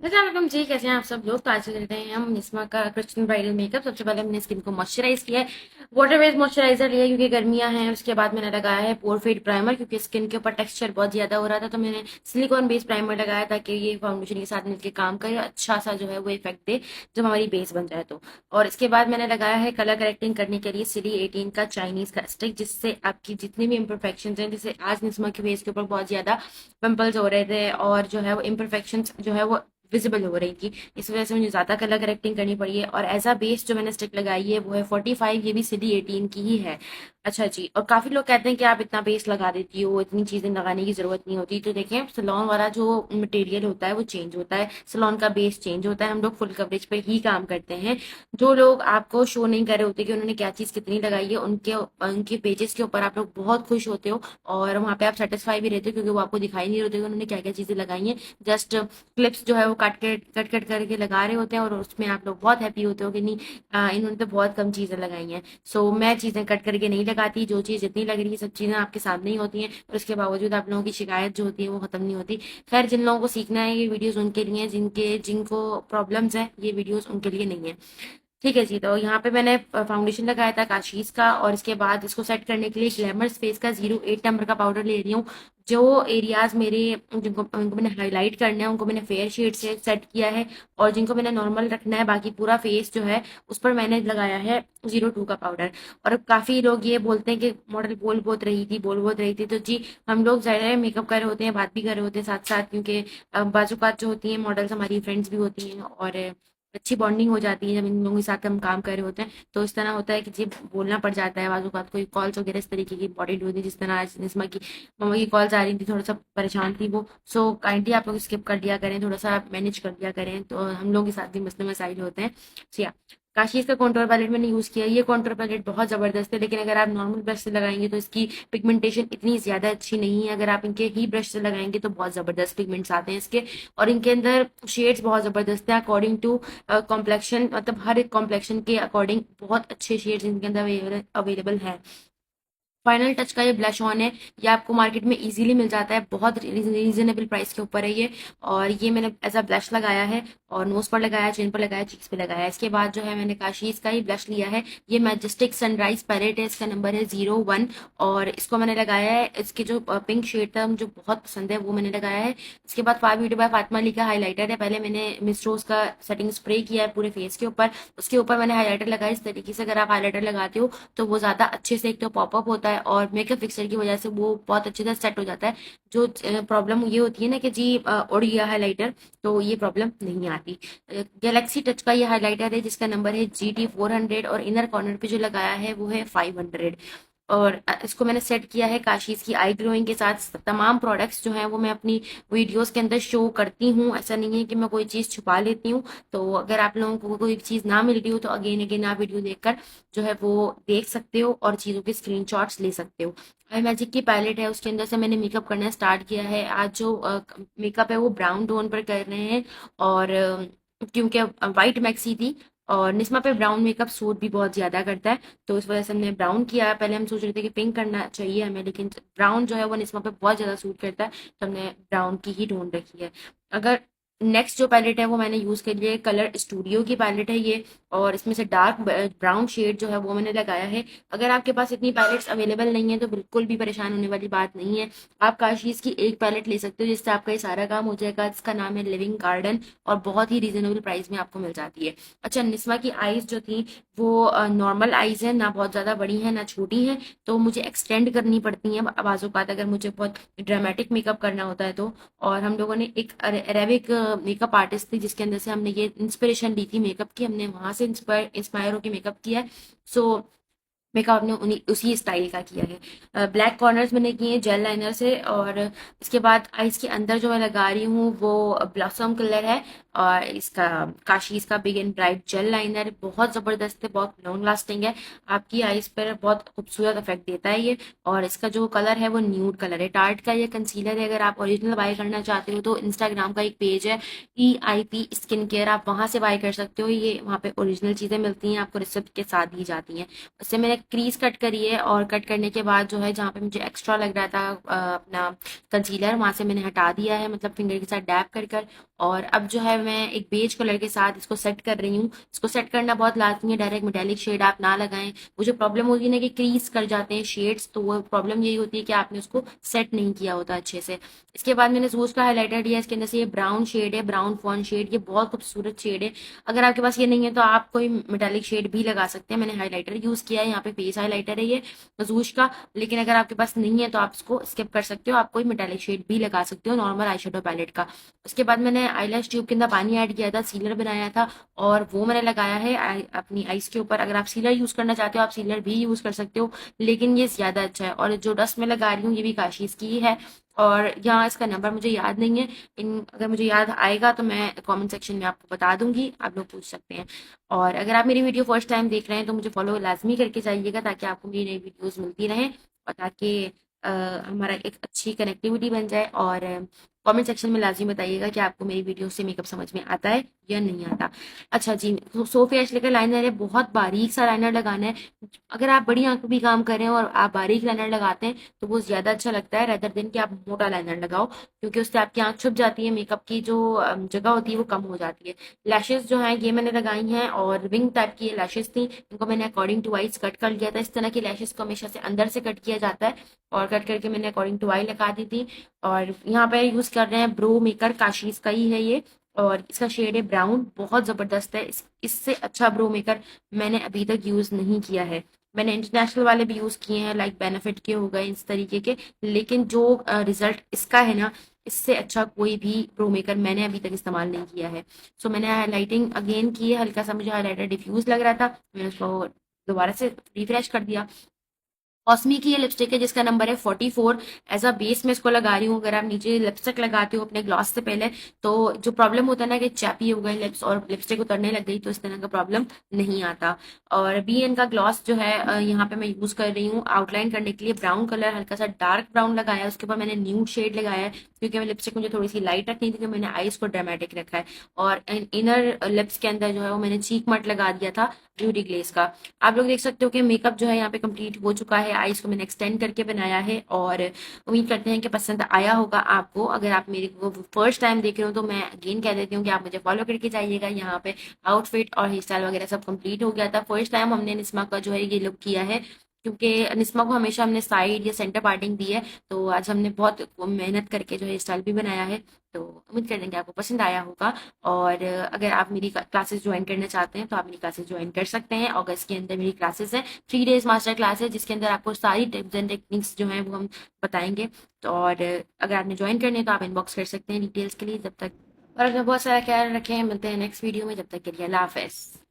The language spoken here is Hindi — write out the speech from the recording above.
अस्सलाम जी, कैसे हैं आप सब लोग। तो आज कर रहे हैं हम निस्मा का क्रिश्चियन ब्राइडल मेकअप। सबसे पहले मैंने स्किन को मॉइस्चराइज किया है, वाटर बेस्ड मॉइस्चराइजर लिया है क्योंकि गर्मियां हैं। उसके बाद मैंने लगाया है पोर फिट प्राइमर क्योंकि स्किन के ऊपर टेक्सचर बहुत ज्यादा हो रहा था, तो मैंने सिलिकॉन बेस्ड प्राइमर लगाया ताकि ये फाउंडेशन के साथ मिलकर काम करे, अच्छा सा जो है वो इफेक्ट दे जब हमारी बेस बन जाए तो। और इसके बाद मैंने लगाया है कलर करेक्टिंग करने के लिए सिली 18 का चाइनीज का स्टिक, जिससे आपकी जितनी भी इम्परफेक्शन हैं, जैसे आज निस्मा के फेस के ऊपर बहुत ज्यादा पिंपल्स हो रहे थे और जो है वो इम्परफेक्शन जो है वो विजिबल हो रही थी, इस वजह से मुझे ज्यादा कलर करेक्टिंग करनी पड़ी है। और एज अ बेस जो मैंने स्टिक लगाई है वो है 45, ये भी सीधी 18 की ही है। अच्छा जी, और काफी लोग कहते हैं कि आप इतना बेस लगा देती हो, इतनी चीजें लगाने की जरूरत नहीं होती। तो देखें, सलोन वाला जो मटेरियल होता है वो चेंज होता है, सलोन का बेस चेंज होता है, हम लोग फुल कवरेज पे ही काम करते हैं। जो लोग आपको शो नहीं कर रहे होते कि उन्होंने क्या चीज कितनी लगाई है, उनके उनके पेजेस के ऊपर आप लोग बहुत खुश होते हो और वहां पे आप सेटिस्फाई भी रहते हो क्योंकि वो आपको दिखाई नहीं होते कि उन्होंने क्या क्या चीजें लगाई हैं। जस्ट क्लिप्स जो है वो कट करके लगा रहे होते हैं और उसमें आप लोग बहुत हैप्पी होते हो कि नहीं, इन्होंने तो बहुत कम चीजें लगाई हैं। सो मैं चीजें कट करके नहीं लगाती, जो चीज जितनी लग रही है सब चीजें आपके सामने ही होती हैं, और उसके बावजूद आप लोगों की शिकायत जो होती है वो खत्म नहीं होती। खैर, जिन लोगों को सीखना है ये वीडियोस उनके लिए हैं, जिनके जिनको प्रॉब्लम्स हैं ये वीडियोस उनके लिए नहीं है। ठीक है जी, तो यहाँ पे मैंने फाउंडेशन लगाया था काशीज का, और इसके बाद इसको सेट करने के लिए ग्लैमर स्पेस का 08 नंबर का पाउडर ले रही हूँ। जो एरियाज मेरे जिनको उनको मैंने हाईलाइट करना है उनको मैंने फेयर शेड से सेट किया है, और जिनको मैंने नॉर्मल रखना है बाकी पूरा फेस जो है उस पर मैंने लगाया है 02 का पाउडर। और काफी लोग ये बोलते हैं कि मॉडल बोल बहुत रही थी। तो जी, हम लोग ज़ाहिर मेकअप कर रहे होते हैं, बात भी कर रहे होते हैं साथ साथ, क्योंकि बाजूकात जो होती हैं मॉडल्स हमारी फ्रेंड्स भी होती हैं और अच्छी बॉन्डिंग हो जाती है जब इन लोगों के साथ हम काम कर रहे होते हैं। तो इस तरह होता है कि जी बोलना पड़ जाता है, बाजू बात कोई कॉल्स वगैरह इस तरीके की इंपॉर्टेंट होती है, जिस तरह आज निस्मा की मम्मा की कॉल्स आ रही थी, थोड़ा सा परेशान थी वो। सो काइंडली आप लोग स्किप कर लिया करें, थोड़ा सा मैनेज कर लिया करें, तो हम लोगों के साथ भी मसले मसाइल होते हैं। सो या, काशीज का कॉन्टोर पैलेट मैंने यूज किया, ये कॉन्टोर पैलेट बहुत जबरदस्त है, लेकिन अगर आप नॉर्मल ब्रश से लगाएंगे तो इसकी पिगमेंटेशन इतनी ज्यादा अच्छी नहीं है। अगर आप इनके ही ब्रश से लगाएंगे तो बहुत जबरदस्त पिगमेंट्स आते हैं इसके, और इनके अंदर शेड्स बहुत जबरदस्त है अकॉर्डिंग टू कॉम्प्लेक्शन, मतलब हर एक कॉम्प्लेक्शन के अकॉर्डिंग बहुत अच्छे शेड्स इनके अंदर अवेलेबल है। फाइनल टच का ये ब्लश ऑन है, ये आपको मार्केट में इजीली मिल जाता है, बहुत रीजनेबल प्राइस के ऊपर है ये। और ये मैंने एज अ ब्लश लगाया है, और नोज पर लगाया, चिन पर लगाया, चीक्स पे लगाया। इसके बाद जो है मैंने काशीज का ही ब्लश लिया है, ये मैजेस्टिक सनराइज पैलेट है, इसका नंबर है 01, और इसको मैंने लगाया है, इसके जो पिंक शेड था मुझे बहुत पसंद है वो मैंने लगाया है। इसके बाद five beauty by Fatima Ali का हाईलाइटर है, पहले मैंने मिस रोज का सेटिंग स्प्रे किया है पूरे फेस के ऊपर, उसके ऊपर मैंने हाईलाइटर लगाया। इस तरीके से अगर आप हाईलाइटर लगाते हो तो वो ज्यादा अच्छे से एक तो पॉपअप होता है, और मेकअप फिक्सर की वजह से वो बहुत अच्छे से सेट हो जाता है। जो प्रॉब्लम ये होती है ना कि जी उड़ गया हाईलाइटर, तो ये प्रॉब्लम नहीं आती। गैलेक्सी टच का ये हाईलाइटर है जिसका नंबर है GT400, और इनर कॉर्नर पे जो लगाया है वो है 500। और इसको मैंने सेट किया है काशीज की आई ग्लोइंग के साथ। तमाम प्रोडक्ट्स जो हैं वो मैं अपनी वीडियोस के अंदर शो करती हूँ, ऐसा नहीं है कि मैं कोई चीज़ छुपा लेती हूँ। तो अगर आप लोगों को कोई चीज़ ना मिल रही हो तो अगेन अगेन आप वीडियो देखकर जो है वो देख सकते हो और चीज़ों के स्क्रीनशॉट्स ले सकते हो। आई मैजिक की पैलेट है, उसके अंदर से मैंने मेकअप करना स्टार्ट किया है। आज जो मेकअप है वो ब्राउन टोन पर कर रहे हैं, और क्योंकि वाइट मैक्सी थी और निस्मा पे ब्राउन मेकअप सूट भी बहुत ज्यादा करता है, तो इस वजह से हमने ब्राउन किया है। पहले हम सोच रहे थे कि पिंक करना चाहिए हमें, लेकिन ब्राउन जो है वो निस्मा पे बहुत ज्यादा सूट करता है, तो हमने ब्राउन की ही ढूंढ रखी है। अगर नेक्स्ट जो पैलेट है वो मैंने यूज कर लिया है, कलर स्टूडियो की पैलेट है ये, और इसमें से डार्क ब्राउन शेड जो है वो मैंने लगाया है। अगर आपके पास इतनी पैलेट्स अवेलेबल नहीं है तो बिल्कुल भी परेशान होने वाली बात नहीं है, आप काशीज की एक पैलेट ले सकते हो जिससे आपका ये सारा काम हो जाएगा। इसका नाम है लिविंग गार्डन, और बहुत ही रीजनेबल प्राइस में आपको मिल जाती है। अच्छा, निस्मा की आईज जो थी वो नॉर्मल आईज है, ना बहुत ज्यादा बड़ी है ना छोटी है, तो मुझे एक्सटेंड करनी पड़ती है बाजू बात अगर मुझे बहुत ड्रामेटिक मेकअप करना होता है तो। और हम लोगों ने एक अरेबिक मेकअप आर्टिस्ट थी जिसके अंदर से हमने ये इंस्पिरेशन ली थी मेकअप की, हमने वहां से इंस्पायर होकर मेकअप किया है। सो मेकअप आपने उन्हीं उसी स्टाइल का किया है। ब्लैक कॉर्नर्स मैंने किए हैं जेल लाइनर से, और इसके बाद आईज के अंदर जो मैं लगा रही हूँ वो ब्लॉसम कलर है, और इसका काशीज का big and bright jail liner बहुत जबरदस्त है, बहुत लॉन्ग लास्टिंग है, आपकी आईज पर बहुत खूबसूरत इफेक्ट देता है ये। और इसका जो कलर है वो न्यूड कलर है। टार्ट का ये कंसीलर है, अगर आप ओरिजिनल बाय करना चाहते हो तो इंस्टाग्राम का एक पेज है EIP स्किन केयर, आप वहां से बाय कर सकते हो, ये वहां पे ओरिजिनल चीजें मिलती हैं, आपको रिसिप्ट के साथ दी जाती हैं। उससे मैंने क्रीज कट करी है, और कट करने के बाद जो है जहाँ पे मुझे एक्स्ट्रा लग रहा था अपना कंसीलर, वहां से मैंने हटा दिया है, मतलब फिंगर के साथ डैप कर कर। और अब जो है मैं एक बेज कलर के साथ इसको सेट कर रही हूँ। इसको सेट करना बहुत लाजमी है, डायरेक्ट मेटेलिक शेड आप ना लगाएं। वो जो प्रॉब्लम होती है ना कि क्रीज कर जाते हैं शेड्स, तो वो प्रॉब्लम यही होती है कि आपने उसको सेट नहीं किया होता अच्छे से। इसके बाद मैंने सूज का हाईलाइटर लिया, इसके अंदर से ये ब्राउन शेड है, ब्राउन फॉन शेड, ये बहुत खूबसूरत शेड है। अगर आपके पास ये नहीं है तो आप कोई मेटालिक शेड भी लगा सकते हैं। मैंने हाईलाइटर यूज किया है, यहाँ पे फेस हाईलाइटर है ये सूज का। लेकिन अगर आपके पास नहीं है तो आप इसको स्किप कर सकते हो, आप कोई मेटालिक शेड भी लगा सकते हो नॉर्मल आई शेडो पैलेट का। उसके बाद मैंने आईलैश ट्यूब के अंदर पानी ऐड किया था, सीलर बनाया था, और वो मैंने लगाया है अपनी आईज के ऊपर। अगर आप सीलर यूज करना चाहते हो आप सीलर भी यूज कर सकते हो, लेकिन ये ज्यादा अच्छा है। और जो डस्ट में लगा रही हूँ ये भी काशीज की ही है, और यहाँ इसका नंबर मुझे याद नहीं है। अगर मुझे याद आएगा तो मैं कमेंट सेक्शन में आपको बता दूंगी, आप लोग पूछ सकते हैं। और अगर आप मेरी वीडियो फर्स्ट टाइम देख रहे हैं तो मुझे फॉलो लाजमी करके जाइएगा, ताकि आपको मेरी नई वीडियोस मिलती रहें, और ताकि हमारा एक अच्छी कनेक्टिविटी बन जाए। और कमेंट सेक्शन में लाजमी बताइएगा कि आपको मेरी वीडियो से मेकअप समझ में आता है या नहीं आता। अच्छा जी, तो सोफी ऐश लेकर लाइनर है, बहुत बारीक सा लाइनर लगाना है। अगर आप बड़ी आंखों भी काम कर रहे हैं और आप बारीक लाइनर लगाते हैं तो वो ज्यादा अच्छा लगता है, रेदर देन कि आप मोटा लाइनर लगाओ, क्योंकि उससे आपकी आंख छुप जाती है, मेकअप की जो जगह होती है वो कम हो जाती है। लैशेज जो है ये मैंने लगाई हैं, और विंग टाइप की लैशेज थी, इनको मैंने अकॉर्डिंग टू वाइज कट कर लिया था। इस तरह की लैशेज को हमेशा से अंदर से कट किया जाता है, और कट करके मैंने अकॉर्डिंग टू आई लगा दी थी। और यहाँ पे यूज कर रहे हैं ब्रो मेकर, काशीज का ही है ये, और इसका शेड है ब्राउन, बहुत जबरदस्त है। इससे अच्छा ब्रो मेकर मैंने अभी तक यूज नहीं किया है। मैंने इंटरनेशनल वाले भी यूज किए हैं, लाइक बेनिफिट के हो गए इस तरीके के, लेकिन जो रिजल्ट इसका है ना, इससे अच्छा कोई भी प्रो मेकर मैंने अभी तक इस्तेमाल नहीं किया है। सो मैंने हाईलाइटिंग अगेन की है, हल्का सा मुझे हाईलाइटर डिफ्यूज लग रहा था, मैंने उसको दोबारा से रिफ्रेश कर दिया। ऑस्मी की ये लिपस्टिक है जिसका नंबर है 44। एज अ बेस में इसको लगा रही हूँ। अगर आप नीचे लिपस्टिक लगाते हो अपने ग्लॉस से पहले, तो जो प्रॉब्लम होता है ना कि चैपी हो गए लिप्स और लिपस्टिक उतरने लग गई, तो इस तरह का प्रॉब्लम नहीं आता। और बी एन का ग्लॉस जो है यहाँ पे मैं यूज कर रही हूँ आउटलाइन करने के लिए। ब्राउन कलर, हल्का सा डार्क ब्राउन लगाया है, उसके ऊपर मैंने न्यूड शेड लगाया है, क्योंकि मैं लिपस्टिक मुझे थोड़ी सी लाइट रखनी थी, मैंने आईज को ड्रामेटिक रखा है। और इनर लिप्स के अंदर जो है वो मैंने चीक मट लगा दिया था ब्यूटी ग्लेस का। आप लोग देख सकते हो कि मेकअप जो है यहाँ पे कंप्लीट हो चुका है। आईज को मैंने एक्सटेंड करके बनाया है, और उम्मीद करते हैं कि पसंद आया होगा आपको। अगर आप मेरे को फर्स्ट टाइम देख रहे हो तो मैं अगेन कह देती हूँ कि आप मुझे फॉलो करके जाइएगा। यहाँ पे आउटफिट और हेयर स्टाइल वगैरह सब कंप्लीट हो गया था। फर्स्ट टाइम हमने निस्मा का जो है ये लुक किया है, क्योंकि निस्मा को हमेशा हमने साइड या सेंटर पार्टिंग दी है, तो आज हमने बहुत मेहनत करके जो है स्टाइल भी बनाया है। तो उम्मीद करते हैं कि आपको पसंद आया होगा। और अगर आप मेरी क्लासेस ज्वाइन करना चाहते हैं तो आप मेरी क्लासेस ज्वाइन कर सकते हैं। अगस्त के अंदर मेरी क्लासेस है, 3 डेज मास्टर क्लास है, जिसके अंदर आपको सारी टिप्स एंड टेक्निक्स जो हैं वो हम बताएंगे। तो और अगर आपने ज्वाइन करने हैं तो आप इनबॉक्स कर सकते हैं डिटेल्स के लिए। जब तक और अपना बहुत सारा ख्याल रखें, मिलते हैं नेक्स्ट वीडियो में, जब तक के लिए अल्लाह हाफिज़।